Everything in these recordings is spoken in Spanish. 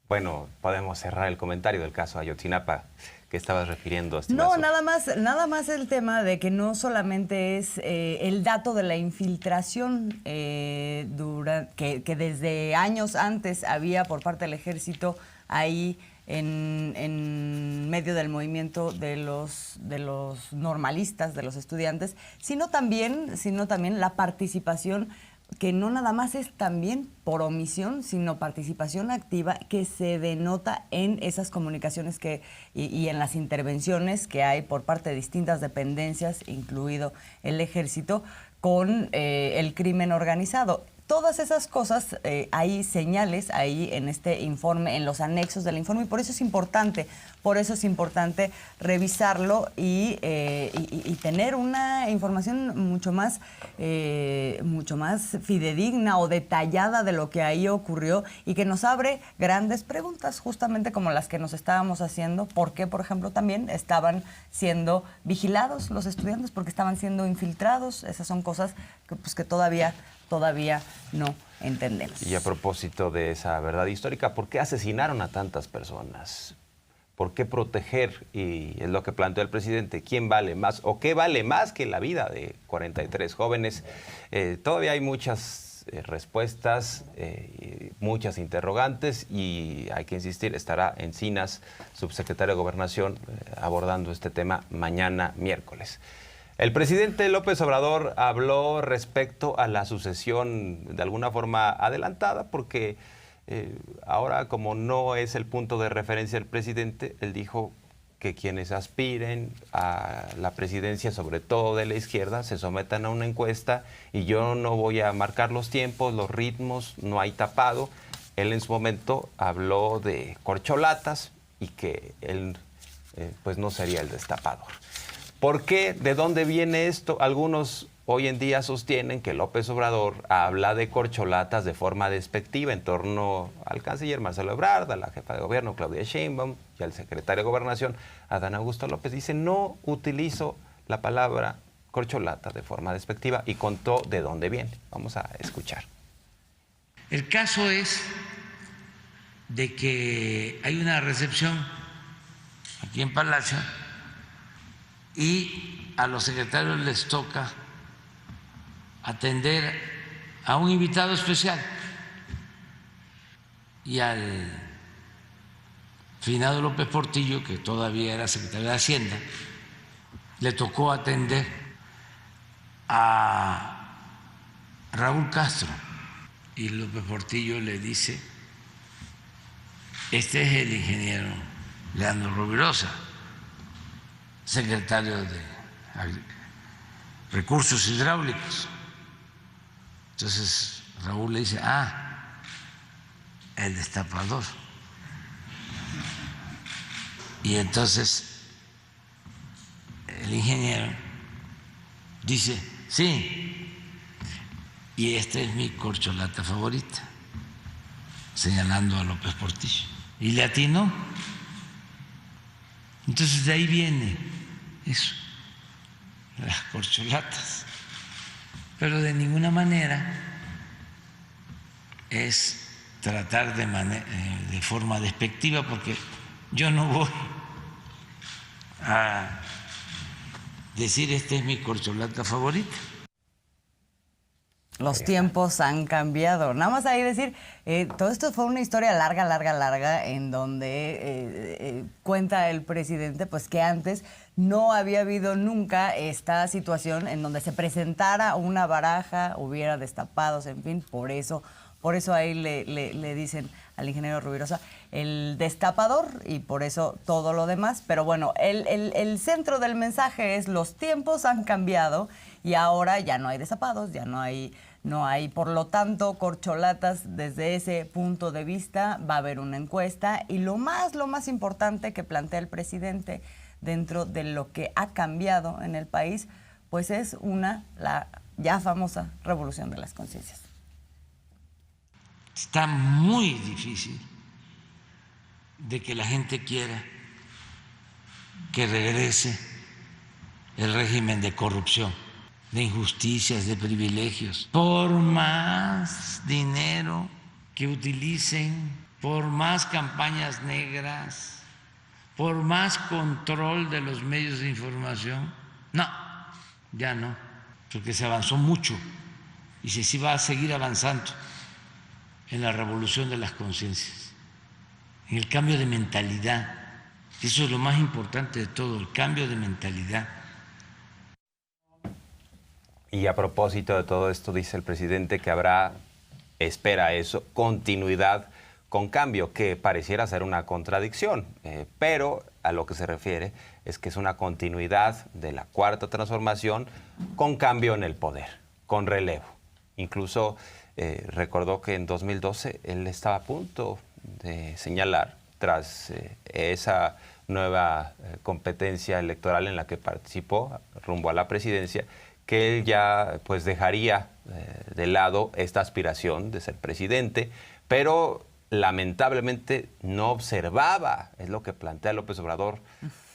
Bueno, podemos cerrar el comentario del caso Ayotzinapa que estabas refiriendo, No, estimado. nada más el tema de que no solamente es el dato de la infiltración que desde años antes había por parte del ejército ahí en medio del movimiento de los normalistas, de los estudiantes, sino también la participación, que no nada más es también por omisión, sino participación activa que se denota en esas comunicaciones y en las intervenciones que hay por parte de distintas dependencias, incluido el ejército, con el crimen organizado. Todas esas cosas, hay señales ahí en este informe, en los anexos del informe, y por eso es importante revisarlo y tener una información mucho más fidedigna o detallada de lo que ahí ocurrió, y que nos abre grandes preguntas, justamente como las que nos estábamos haciendo. ¿Por qué, por ejemplo, también estaban siendo vigilados los estudiantes? ¿Por qué estaban siendo infiltrados? Esas son cosas que todavía no entendemos. Y a propósito de esa verdad histórica, ¿por qué asesinaron a tantas personas? ¿Por qué proteger? Y es lo que planteó el presidente. ¿Quién vale más o qué vale más que la vida de 43 jóvenes? Todavía hay muchas respuestas, muchas interrogantes, y hay que insistir, estará Encinas, subsecretario de Gobernación, abordando este tema mañana miércoles. El presidente López Obrador habló respecto a la sucesión de alguna forma adelantada, porque ahora, como no es el punto de referencia del presidente, él dijo que quienes aspiren a la presidencia, sobre todo de la izquierda, se sometan a una encuesta, y yo no voy a marcar los tiempos, los ritmos, no hay tapado. Él en su momento habló de corcholatas y que él pues no sería el destapador. ¿Por qué? ¿De dónde viene esto? Algunos hoy en día sostienen que López Obrador habla de corcholatas de forma despectiva en torno al canciller Marcelo Ebrard, a la jefa de gobierno Claudia Sheinbaum y al secretario de Gobernación Adán Augusto López. Dice: no utilizo la palabra corcholata de forma despectiva, y contó de dónde viene. Vamos a escuchar. El caso es de que hay una recepción aquí en Palacio, y a los secretarios les toca atender a un invitado especial, y al finado López Portillo, que todavía era secretario de Hacienda, le tocó atender a Raúl Castro, y López Portillo le dice: este es el ingeniero Leandro Rovirosa, secretario de Recursos Hidráulicos. Entonces Raúl le dice: el destapador. Y entonces el ingeniero dice: sí, y esta es mi corcholata favorita, señalando a López Portillo. Y le atinó. Entonces de ahí viene eso, las corcholatas. Pero de ninguna manera es tratar de forma despectiva, porque yo no voy a decir: esta es mi corcholata favorita. Los tiempos han cambiado. Nada más ahí decir, todo esto fue una historia larga, en donde cuenta el presidente pues que antes no había habido nunca esta situación en donde se presentara una baraja, hubiera destapados, en fin, por eso ahí le dicen al ingeniero Rovirosa el destapador, y por eso todo lo demás. Pero bueno, el centro del mensaje es: los tiempos han cambiado y ahora ya no hay destapados, ya no hay, por lo tanto, corcholatas desde ese punto de vista. Va a haber una encuesta, y lo más importante que plantea el presidente dentro de lo que ha cambiado en el país, pues es la ya famosa revolución de las conciencias. Está muy difícil de que la gente quiera que regrese el régimen de corrupción, de injusticias, de privilegios. Por más dinero que utilicen por más campañas negras, por más control de los medios de información. No, ya no, porque se avanzó mucho y se va a seguir avanzando en la revolución de las conciencias, en el cambio de mentalidad. Eso es lo más importante de todo, el cambio de mentalidad. Y a propósito de todo esto, dice el presidente que habrá, espera eso, continuidad con cambio, que pareciera ser una contradicción, pero a lo que se refiere es que es una continuidad de la Cuarta Transformación con cambio en el poder, con relevo. Incluso recordó que en 2012 él estaba a punto de señalar, tras esa nueva competencia electoral en la que participó rumbo a la presidencia, que él ya pues dejaría de lado esta aspiración de ser presidente, pero lamentablemente no observaba, es lo que plantea López Obrador,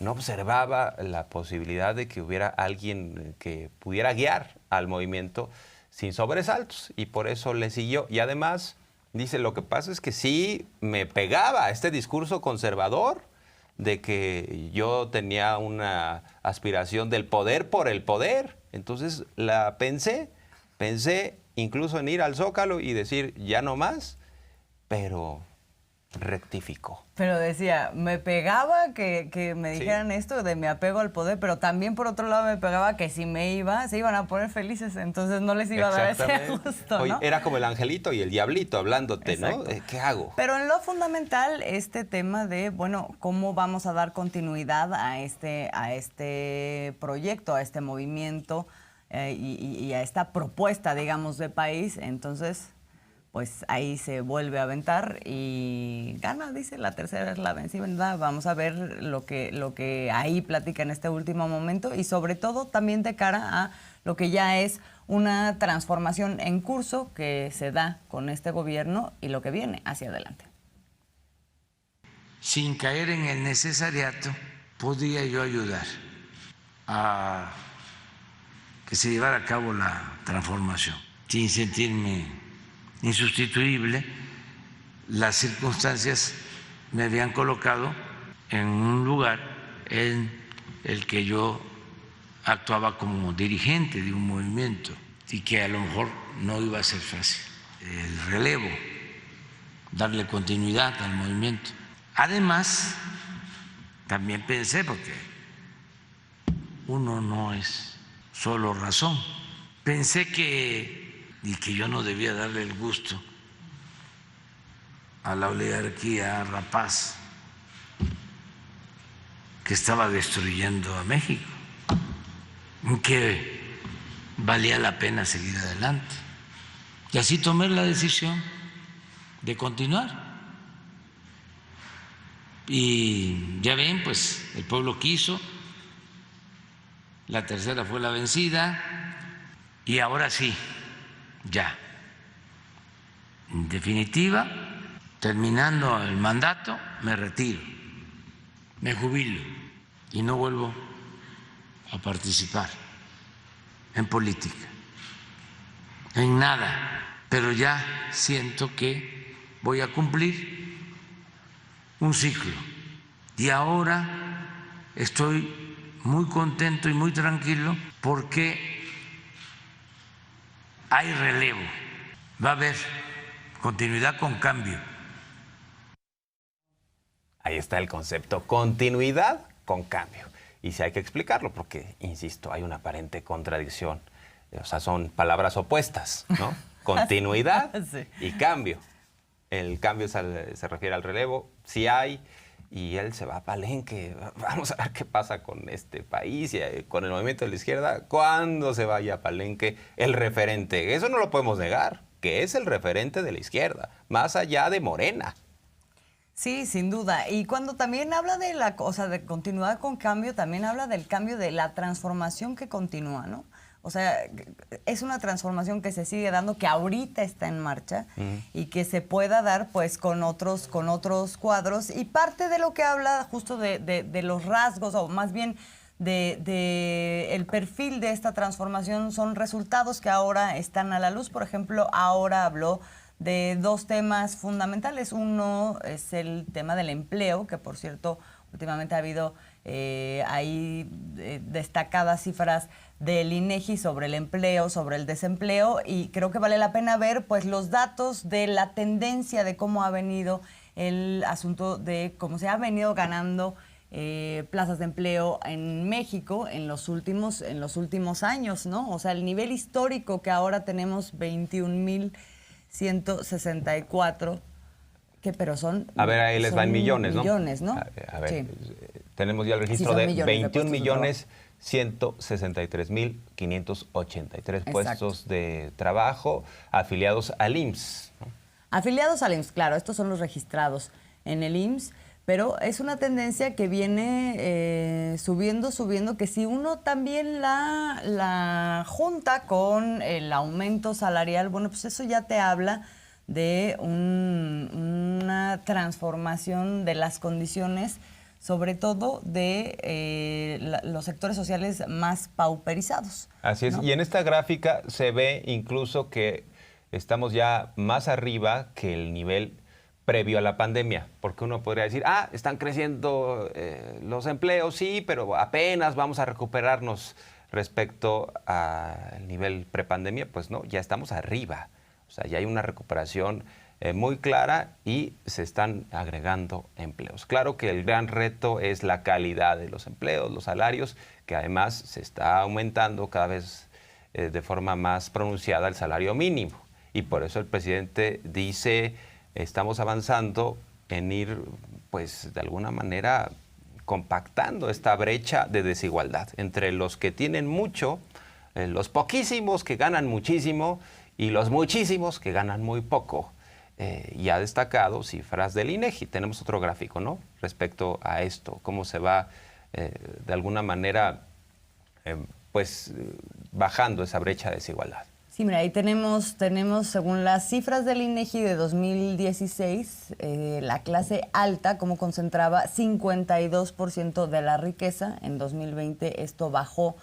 no observaba la posibilidad de que hubiera alguien que pudiera guiar al movimiento sin sobresaltos, y por eso le siguió. Y además dice, lo que pasa es que sí me pegaba este discurso conservador de que yo tenía una aspiración del poder por el poder. Entonces la pensé incluso en ir al Zócalo y decir ya no más, pero rectificó. Pero decía, me pegaba que me dijeran esto de mi apego al poder, pero también por otro lado me pegaba que si me iba, se iban a poner felices, entonces no les iba a dar ese gusto, ¿no? Oye, era como el angelito y el diablito hablándote, Exacto. ¿no? ¿Qué hago? Pero en lo fundamental, este tema de, bueno, cómo vamos a dar continuidad a este proyecto, a este movimiento y a esta propuesta, digamos, de país. Entonces, pues ahí se vuelve a aventar y gana, dice, la tercera es la vencida. Vamos a ver lo que ahí platica en este último momento y sobre todo también de cara a lo que ya es una transformación en curso que se da con este gobierno y lo que viene hacia adelante. Sin caer en el necesariato, podría yo ayudar a que se llevara a cabo la transformación, sin sentirme insustituible. Las circunstancias me habían colocado en un lugar en el que yo actuaba como dirigente de un movimiento y que a lo mejor no iba a ser fácil el relevo, darle continuidad al movimiento. Además, también pensé, porque uno no es solo razón, pensé que yo no debía darle el gusto a la oligarquía rapaz que estaba destruyendo a México, que valía la pena seguir adelante. Y así tomé la decisión de continuar. Y ya ven, pues el pueblo quiso, la tercera fue la vencida y ahora sí. Ya, en definitiva, terminando el mandato, me retiro, me jubilo y no vuelvo a participar en política, en nada, pero ya siento que voy a cumplir un ciclo y ahora estoy muy contento y muy tranquilo porque hay relevo, va a haber continuidad con cambio. Ahí está el concepto, continuidad con cambio. Y sí hay que explicarlo porque, insisto, hay una aparente contradicción. O sea, son palabras opuestas, ¿no? Continuidad Sí. y cambio. El cambio se refiere al relevo, sí hay, y él se va a Palenque. Vamos a ver qué pasa con este país y con el movimiento de la izquierda. ¿Cuándo se vaya a Palenque el referente? Eso no lo podemos negar, que es el referente de la izquierda, más allá de Morena. Sí, sin duda. Y cuando también habla de la cosa de continuidad con cambio, también habla del cambio de la transformación que continúa, ¿no? O sea, es una transformación que se sigue dando, que ahorita está en marcha y que se pueda dar pues con otros cuadros. Y parte de lo que habla justo de los rasgos, o más bien de el perfil de esta transformación, son resultados que ahora están a la luz. Por ejemplo, ahora habló de dos temas fundamentales. Uno es el tema del empleo, que por cierto, últimamente ha habido destacadas cifras del INEGI sobre el empleo, sobre el desempleo, y creo que vale la pena ver pues los datos de la tendencia de cómo ha venido el asunto de cómo se ha venido ganando plazas de empleo en México en los últimos años, ¿no? O sea, el nivel histórico que ahora tenemos, 21,164, pero son... A ver, ahí les va en millones, ¿no? Millones, ¿no? A ver, Sí. tenemos ya el registro Sí, de millones 21 de millones 163,583 puestos de trabajo afiliados al IMSS, ¿no? Afiliados al IMSS, claro, estos son los registrados en el IMSS, pero es una tendencia que viene subiendo, que si uno también la junta con el aumento salarial, bueno, pues eso ya te habla de una transformación de las condiciones, sobre todo de los sectores sociales más pauperizados. Así es, ¿no? y en esta gráfica se ve incluso que estamos ya más arriba que el nivel previo a la pandemia, porque uno podría decir, están creciendo los empleos, sí, pero apenas vamos a recuperarnos respecto al nivel prepandemia. Pues no, ya estamos arriba, o sea, ya hay una recuperación muy clara y se están agregando empleos. Claro que el gran reto es la calidad de los empleos, los salarios, que además se está aumentando cada vez de forma más pronunciada el salario mínimo, y por eso el presidente dice: estamos avanzando en ir, pues, de alguna manera compactando esta brecha de desigualdad entre los que tienen mucho, los poquísimos que ganan muchísimo y los muchísimos que ganan muy poco. Y ha destacado cifras del INEGI. Tenemos otro gráfico, ¿no?, respecto a esto, cómo se va de alguna manera bajando esa brecha de desigualdad. Sí, mira, ahí tenemos, según las cifras del INEGI de 2016, la clase alta, como concentraba 52% de la riqueza. En 2020 esto bajó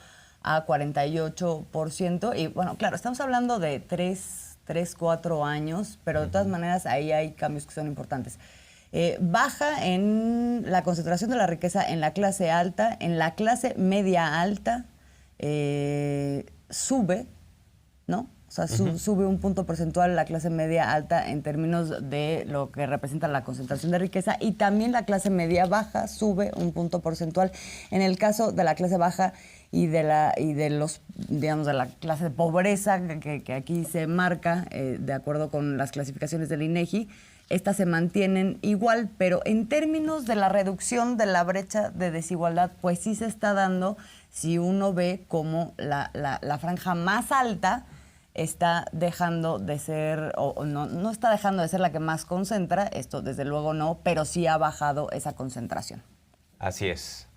a 48%. Y bueno, claro, estamos hablando de 4 años, pero de todas maneras ahí hay cambios que son importantes. Baja en la concentración de la riqueza en la clase alta, en la clase media alta sube, ¿no? O sea, sube un punto porcentual la clase media alta en términos de lo que representa la concentración de riqueza, y también la clase media baja sube un punto porcentual. En el caso de la clase baja y de la clase de pobreza que aquí se marca de acuerdo con las clasificaciones del INEGI, estas se mantienen igual, pero en términos de la reducción de la brecha de desigualdad, pues sí se está dando, si uno ve cómo la franja más alta está dejando de ser, o no está dejando de ser la que más concentra, esto desde luego no, pero sí ha bajado esa concentración. Así es.